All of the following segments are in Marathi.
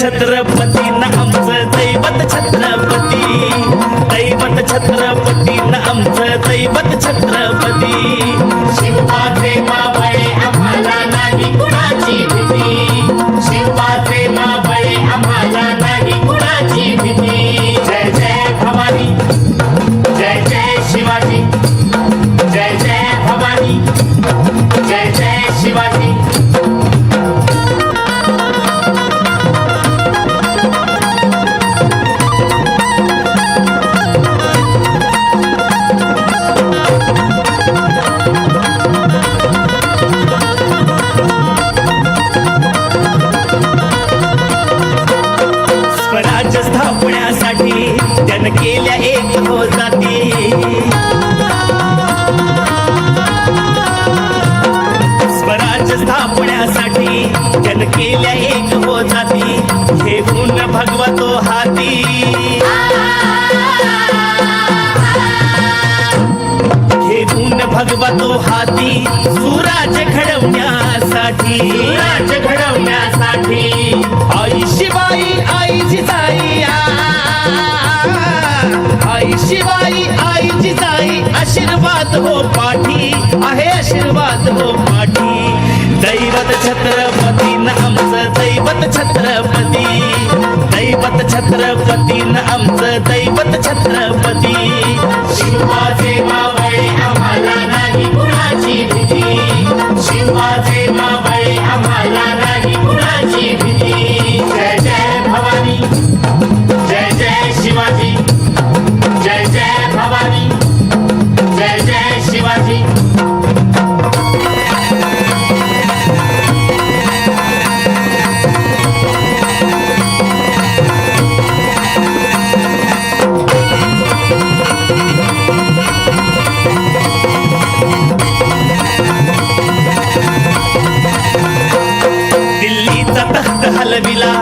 छत्रपती न आमचं दैवत छत्रपती, दैवत छत्रपती न आमचं दैवत छत्रपती. शिवाचे मावळे आम्हाला नाही कुणाची भीती, शिवाचे मावळे आम्हाला नाही कुणाची भीती. जय जय भवानी, जय जय शिवाजी, जय जय भवानी, जय जय शिवाजी. स्वराज्य स्थापण्यासाठी जन केल्या एक हो जाती, स्वराज्य स्थापण्यासाठी जन केल्या एक हो जाती. घेऊन भगवतो हाती, घेऊन भगवतो हाती सुराज्य घडवण्यासाठी, राज्य घडवण्यासाठी. आई शिवाई आई जिजाई, आई शिवाई आई जिजाई आशीर्वाद हो पाठी, आहे आशीर्वाद हो पाठी. दैवत छत्रपती न आमचं दैवत छत्रपती, दैवत छत्रपती न आमचं दैवत छत्रपती. शिवाचे मावळे आम्हाला नाही कुणाची भीती, शिवाचे मावळे आम्हाला नाही कुणाची भीती. जय जय भवानी, जय जय शिवाजी, जय जय भवानी, जय जय शिवाजी. दिल्लीचा तख्त हलविला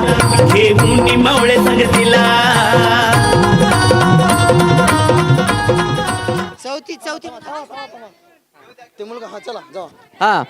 घेऊन मावळे संगतीला. चौथी ते मुलगा हा चला जाऊ. हा